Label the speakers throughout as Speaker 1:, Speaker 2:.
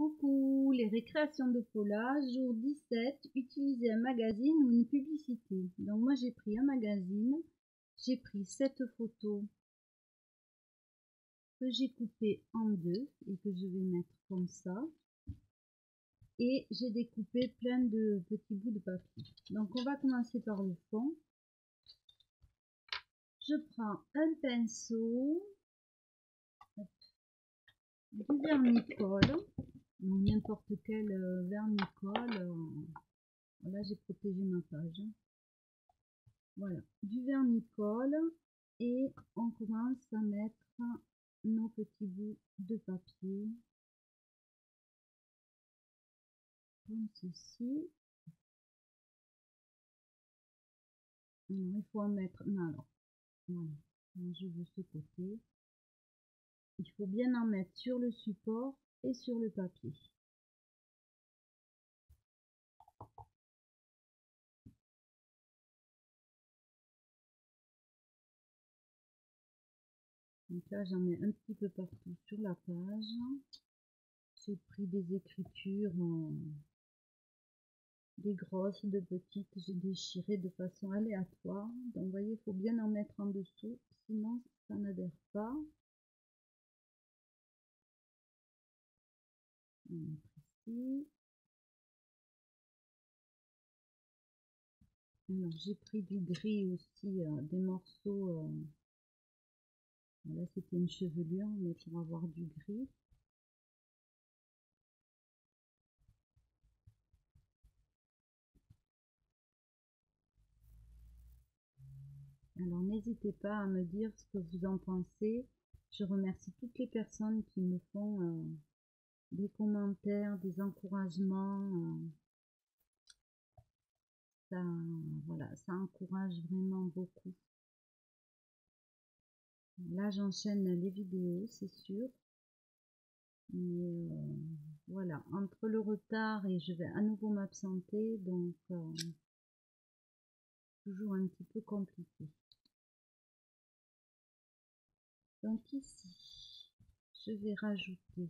Speaker 1: Coucou, les récréations de Paula, jour 17, utiliser un magazine ou une publicité. Donc moi j'ai pris un magazine, j'ai pris cette photo que j'ai coupée en deux et que je vais mettre comme ça. Et j'ai découpé plein de petits bouts de papier. Donc on va commencer par le fond. Je prends un pinceau, du vernis-colle, n'importe quel vernis-colle. Là j'ai protégé ma page. Voilà, du vernis-colle et on commence à mettre nos petits bouts de papier comme ceci. Alors, il faut en mettre, non, alors, voilà, moi je veux ce côté. Il faut bien en mettre sur le support et sur le papier. Donc là j'en mets un petit peu partout sur la page. J'ai pris des écritures, des grosses, de petites, j'ai déchiré de façon aléatoire. Donc vous voyez, il faut bien en mettre en dessous, sinon ça n'adhère pas. On va mettre ici. Alors j'ai pris du gris aussi, des morceaux. Là c'était une chevelure, mais pour avoir du gris. Alors n'hésitez pas à me dire ce que vous en pensez. Je remercie toutes les personnes qui me font des commentaires, des encouragements. Ça, voilà, ça encourage vraiment beaucoup. Là j'enchaîne les vidéos, c'est sûr. Mais voilà, entre le retard et je vais à nouveau m'absenter, donc toujours un petit peu compliqué. Donc ici, je vais rajouter,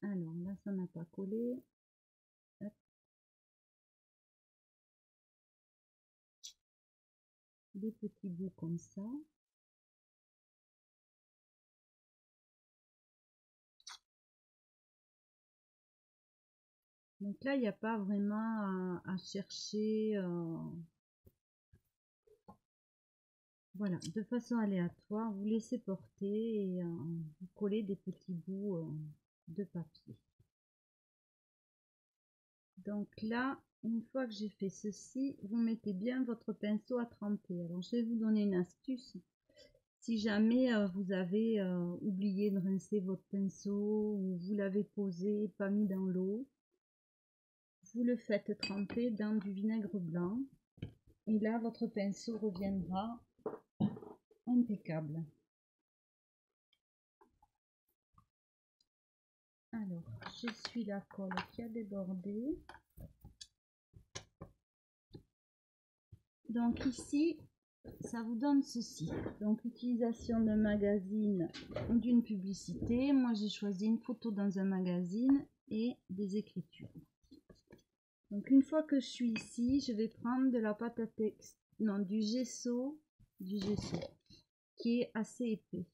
Speaker 1: alors là ça n'a pas collé, hop, des petits bouts comme ça. Donc là il n'y a pas vraiment à chercher, voilà, de façon aléatoire, vous laissez porter et vous collez des petits bouts de papier. Donc là, une fois que j'ai fait ceci, vous mettez bien votre pinceau à tremper. Alors je vais vous donner une astuce. Si jamais vous avez oublié de rincer votre pinceau ou vous l'avez posé, pas mis dans l'eau, vous le faites tremper dans du vinaigre blanc et là votre pinceau reviendra impeccable. Alors, j'essuie la colle qui a débordé. Donc ici, ça vous donne ceci. Donc utilisation d'un magazine ou d'une publicité. Moi j'ai choisi une photo dans un magazine et des écritures. Donc une fois que je suis ici, je vais prendre de la pâte à texte, non, du gesso qui est assez épais.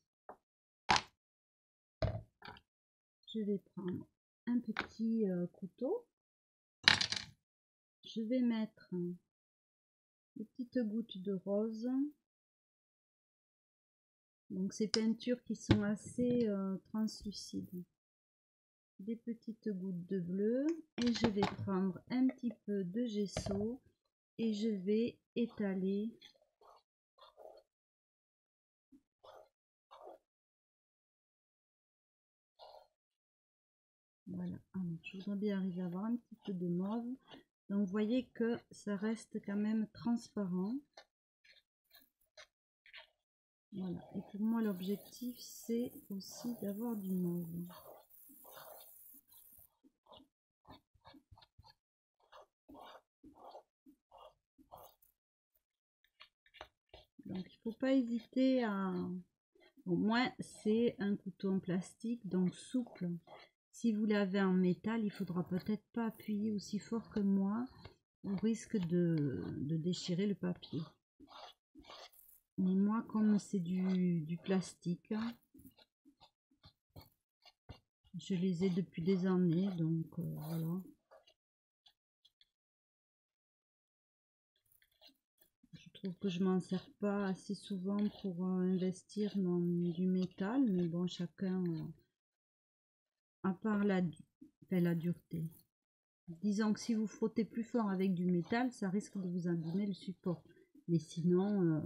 Speaker 1: Je vais prendre un petit couteau. Je vais mettre des petites gouttes de rose. Donc ces peintures qui sont assez translucides. Des petites gouttes de bleu et je vais prendre un petit peu de gesso et je vais étaler voilà. Alors, je voudrais bien arriver à avoir un petit peu de mauve, donc vous voyez que ça reste quand même transparent. Voilà, et pour moi l'objectif c'est aussi d'avoir du mauve. Donc il faut pas hésiter à... Bon, moi c'est un couteau en plastique donc souple. Si vous l'avez en métal, il faudra peut-être pas appuyer aussi fort que moi, au risque de déchirer le papier. Mais moi, comme c'est du plastique, je les ai depuis des années, donc voilà. Je trouve que je m'en sers pas assez souvent pour investir dans du métal, mais bon, chacun, à part la dureté. Disons que si vous frottez plus fort avec du métal, ça risque de vous abîmer le support. Mais sinon,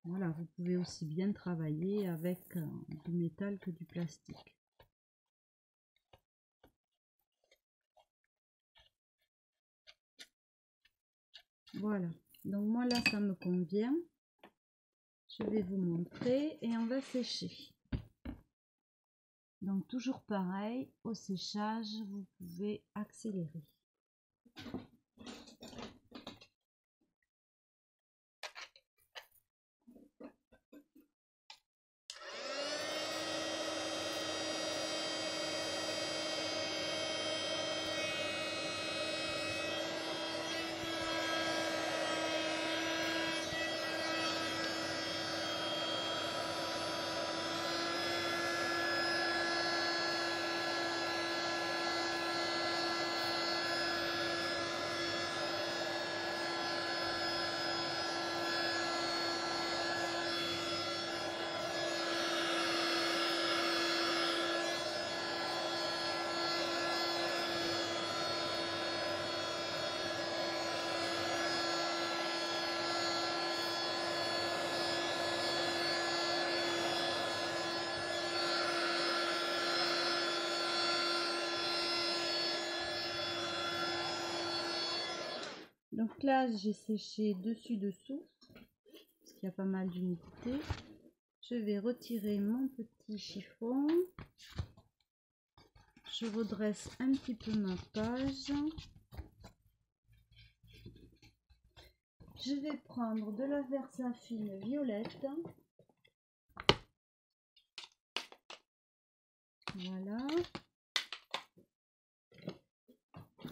Speaker 1: voilà, vous pouvez aussi bien travailler avec du métal que du plastique. Voilà, donc moi là ça me convient. Je vais vous montrer et on va sécher. Donc toujours pareil, au séchage, vous pouvez accélérer. Donc là, j'ai séché dessus-dessous, parce qu'il y a pas mal d'humidité. Je vais retirer mon petit chiffon. Je redresse un petit peu ma page. Je vais prendre de la Versafine violette. Voilà.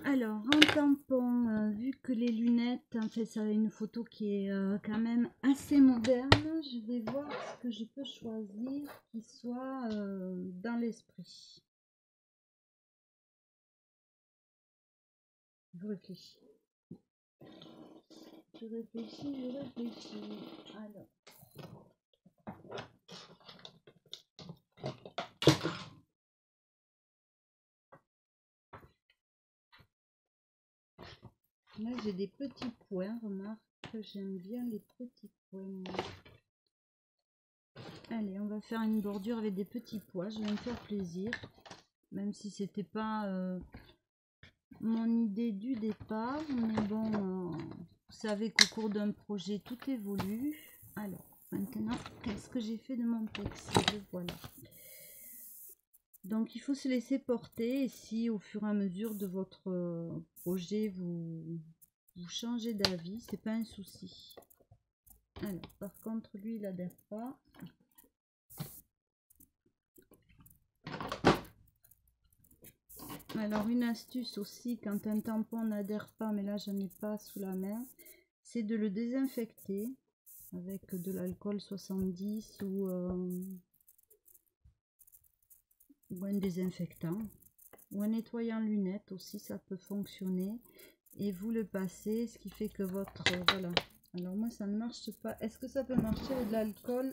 Speaker 1: Alors, en tampon, vu que les lunettes, en fait, ça a une photo qui est quand même assez moderne, je vais voir ce que je peux choisir qui soit dans l'esprit. Je réfléchis. Je réfléchis. Alors. Là, j'ai des petits points, remarque que j'aime bien les petits points. Allez, on va faire une bordure avec des petits pois, je vais me faire plaisir. Même si c'était pas mon idée du départ, mais bon, vous savez qu'au cours d'un projet, tout évolue. Alors, maintenant, qu'est-ce que j'ai fait de mon textile? Voilà. Donc, il faut se laisser porter, et si au fur et à mesure de votre projet, vous changez d'avis, c'est pas un souci. Alors, par contre, lui, il adhère pas. Alors, une astuce aussi, quand un tampon n'adhère pas, mais là, je n'en ai pas sous la main, c'est de le désinfecter avec de l'alcool 70 ou un désinfectant. Ou un nettoyant lunettes aussi, ça peut fonctionner. Et vous le passez, ce qui fait que votre... voilà. Alors moi, ça ne marche pas. Est-ce que ça peut marcher avec de l'alcool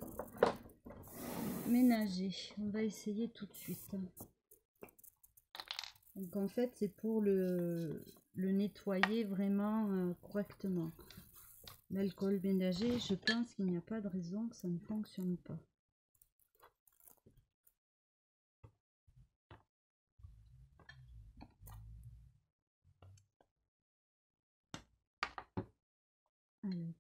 Speaker 1: ménager? On va essayer tout de suite. Donc en fait, c'est pour le nettoyer vraiment correctement. L'alcool ménager, je pense qu'il n'y a pas de raison que ça ne fonctionne pas. Alors.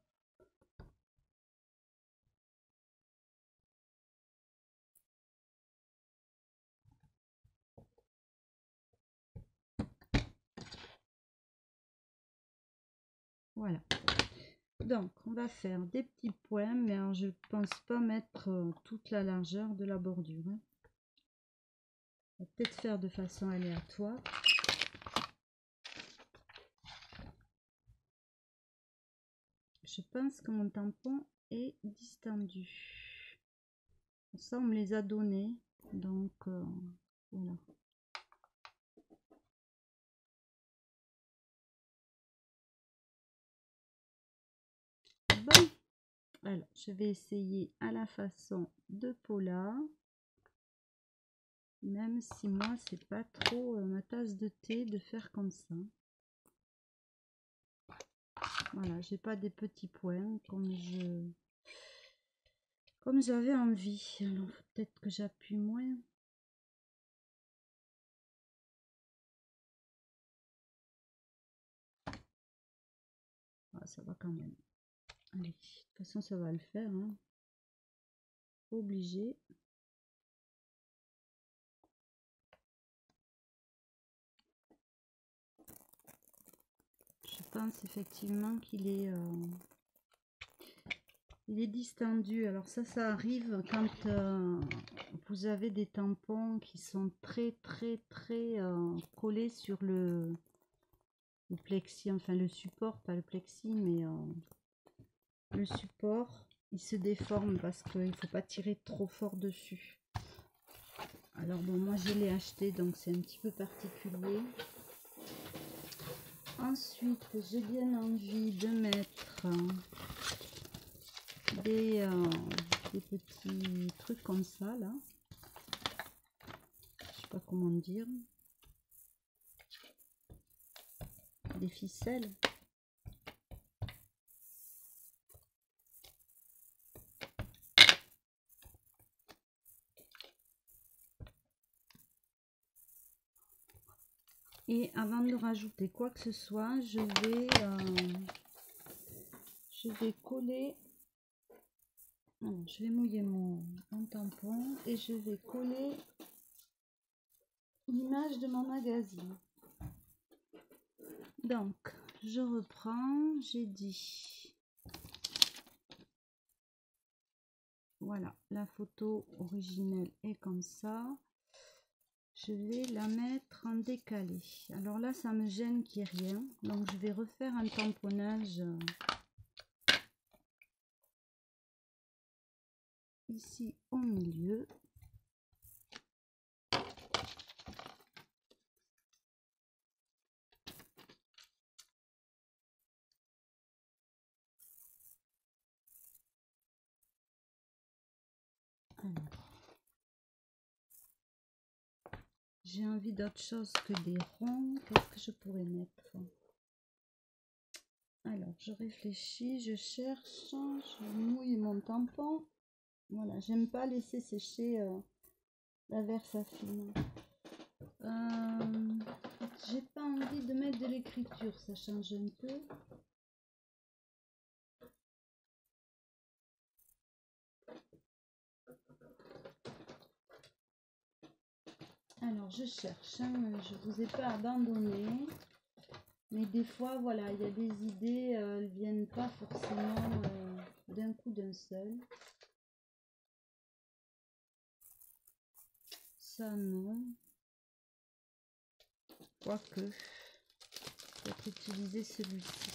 Speaker 1: Voilà. Donc, on va faire des petits points, mais alors, je pense pas mettre toute la largeur de la bordure. Hein. vais peut-être faire de façon aléatoire. Je pense que mon tampon est distendu. Ça, on me les a donnés. Donc, voilà. Bon. Alors, je vais essayer à la façon de Paula. Même si moi, c'est pas trop ma tasse de thé de faire comme ça. Voilà, j'ai pas des petits points comme j'avais envie. Alors, peut-être que j'appuie moins. Ah, ça va quand même. Allez, de toute façon, ça va le faire. Hein. Obligé. Je pense effectivement qu'il est, il est distendu. Alors ça arrive quand vous avez des tampons qui sont très collés sur le plexi, enfin le support, pas le plexi, mais le support. Il se déforme parce qu'il ne faut pas tirer trop fort dessus. Alors bon, moi je l'ai acheté, donc c'est un petit peu particulier. Ensuite, j'ai bien envie de mettre des petits trucs comme ça là. Je sais pas comment dire. Des ficelles. Et avant de rajouter quoi que ce soit, je vais coller. Alors, je vais mouiller mon tampon et je vais coller l'image de mon magazine. Donc, je reprends, j'ai dit. Voilà, la photo originelle est comme ça. Je vais la mettre en décalé. Alors là, ça me gêne qu'il n'y ait rien. Donc, je vais refaire un tamponnage ici au milieu. J'ai envie d'autre chose que des ronds. Qu'est-ce que je pourrais mettre? Alors, je réfléchis, je cherche, je mouille mon tampon. Voilà, j'aime pas laisser sécher la Versafilm. J'ai pas envie de mettre de l'écriture, ça change un peu. Alors, je cherche, hein, je vous ai pas abandonné. Mais des fois, voilà, il y a des idées, elles viennent pas forcément d'un coup d'un seul. Ça, non. Quoique, peut-être utiliser celui-ci.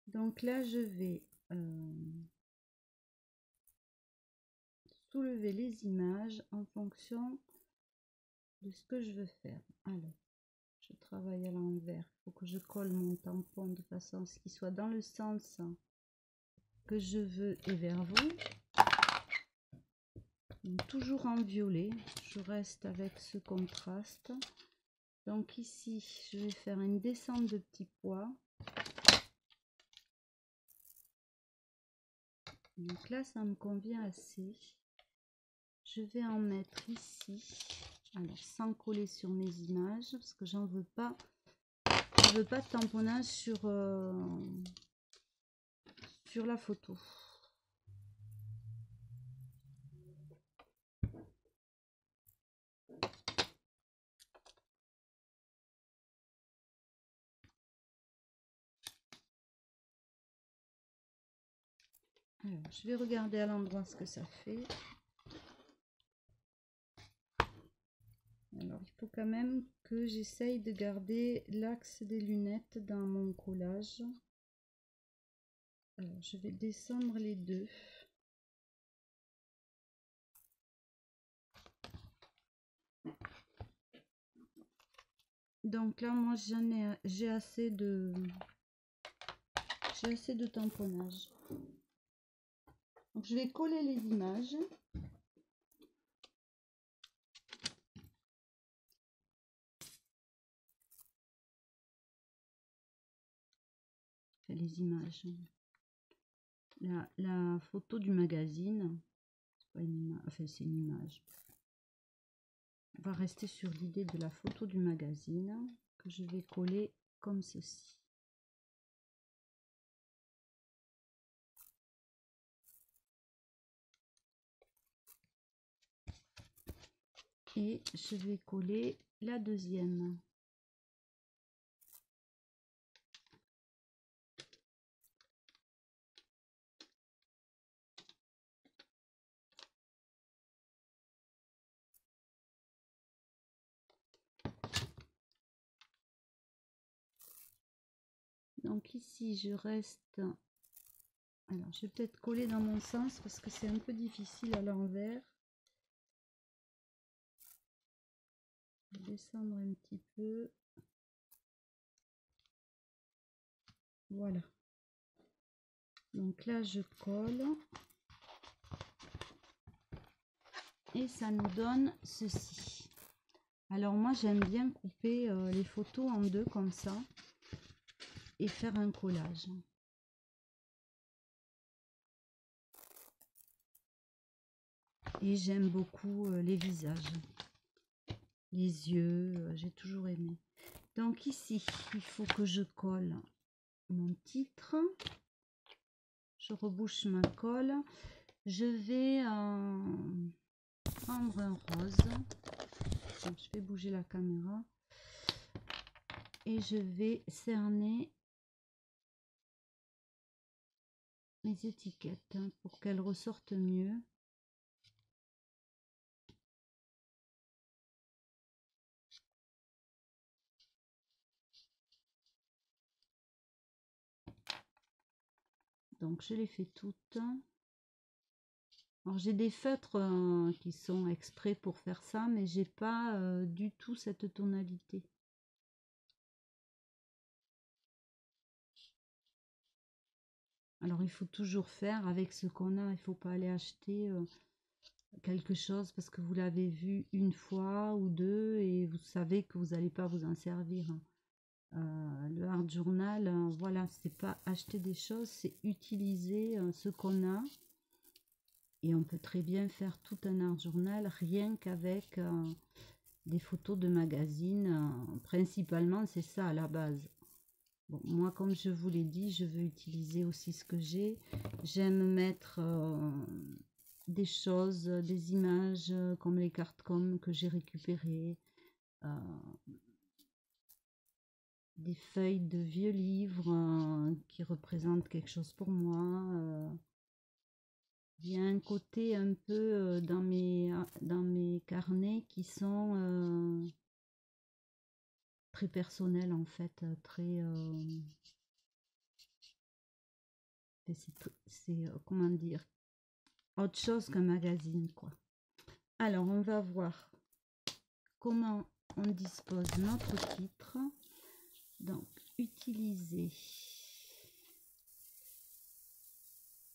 Speaker 1: Donc là, je vais soulever les images en fonction de ce que je veux faire. Alors, je travaille à l'envers. Il faut que je colle mon tampon de façon à ce qu'il soit dans le sens que je veux et vers vous. Donc, toujours en violet. Je reste avec ce contraste. Donc ici, je vais faire une descente de petits pois. Donc là, ça me convient assez. Je vais en mettre ici. Alors, sans coller sur mes images, parce que j'en veux pas. Je veux pas de tamponnage sur la photo. Alors, je vais regarder à l'endroit ce que ça fait. Alors, il faut quand même que j'essaye de garder l'axe des lunettes dans mon collage. Alors, je vais descendre les deux. Donc là, moi, j'ai assez de tamponnage. Donc, je vais coller les images. Enfin, les images. La photo du magazine. C'est pas une image, enfin, c'est une image. On va rester sur l'idée de la photo du magazine que je vais coller comme ceci. Et je vais coller la deuxième. Donc ici je reste, alors je vais peut-être coller dans mon sens parce que c'est un peu difficile à l'envers. Descendre un petit peu. Voilà. Donc là je colle. Et ça nous donne ceci. Alors moi j'aime bien couper les photos en deux comme ça. Et faire un collage. Et j'aime beaucoup les visages. Les yeux, j'ai toujours aimé. Donc ici, il faut que je colle mon titre. Je rebouche ma colle. Je vais prendre un rose. Donc, je vais bouger la caméra. Et je vais cerner les étiquettes pour qu'elles ressortent mieux. Donc je les fais toutes. Alors j'ai des feutres qui sont exprès pour faire ça, mais j'ai pas du tout cette tonalité. Alors il faut toujours faire avec ce qu'on a, il faut pas aller acheter quelque chose parce que vous l'avez vu une fois ou deux et vous savez que vous n'allez pas vous en servir. Le art journal, voilà, c'est pas acheter des choses, c'est utiliser ce qu'on a. Et on peut très bien faire tout un art journal rien qu'avec des photos de magazines. Principalement, c'est ça à la base. Bon, moi, comme je vous l'ai dit, je veux utiliser aussi ce que j'ai. J'aime mettre des choses, des images comme les cartes com que j'ai récupérées. Des feuilles de vieux livres qui représentent quelque chose pour moi. Il y a un côté un peu dans mes carnets qui sont très personnels en fait, très c'est comment dire, autre chose qu'un magazine quoi. Alors on va voir comment on dispose notre titre. Donc utiliser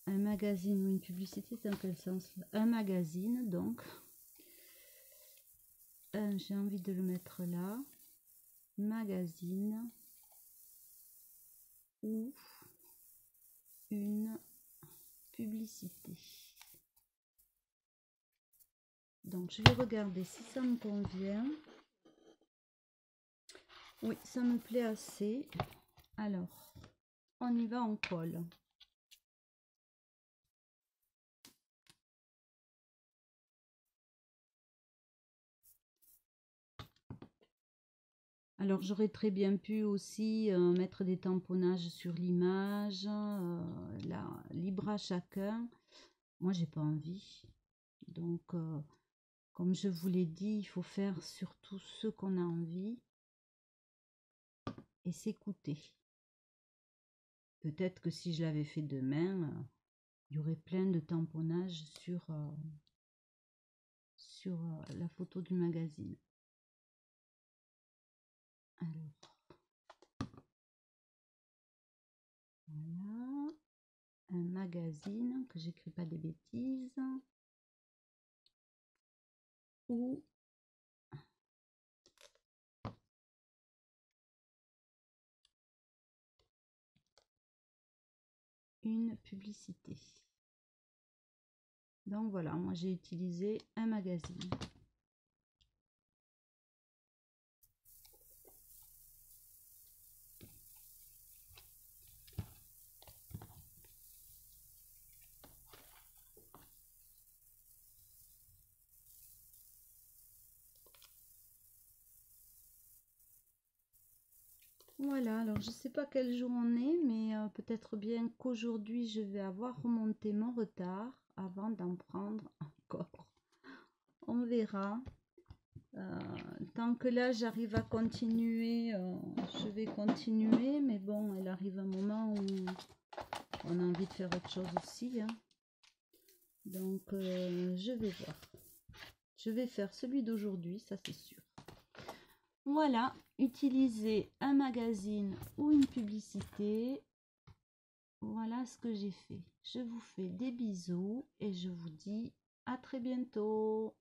Speaker 1: un magazine ou une publicité, c'est dans quel sens? Un magazine, donc j'ai envie de le mettre là, magazine ou une publicité. Donc je vais regarder si ça me convient. Oui, ça me plaît assez. Alors on y va, on colle. Alors j'aurais très bien pu aussi mettre des tamponnages sur l'image, libre à chacun. Moi j'ai pas envie. Donc comme je vous l'ai dit, il faut faire surtout ce qu'on a envie et s'écouter. Peut-être que si je l'avais fait demain, il y aurait plein de tamponnages sur la photo du magazine. Alors, voilà, un magazine, que j'écris pas des bêtises, ou une publicité. Donc voilà, moi j'ai utilisé un magazine. Voilà, alors je sais pas quel jour on est, mais peut-être bien qu'aujourd'hui je vais avoir remonté mon retard avant d'en prendre encore. On verra. Tant que là j'arrive à continuer, je vais continuer, mais bon, il arrive un moment où on a envie de faire autre chose aussi, hein. Donc je vais voir. Je vais faire celui d'aujourd'hui, ça c'est sûr. Voilà, utiliser un magazine ou une publicité. Voilà ce que j'ai fait. Je vous fais des bisous et je vous dis à très bientôt.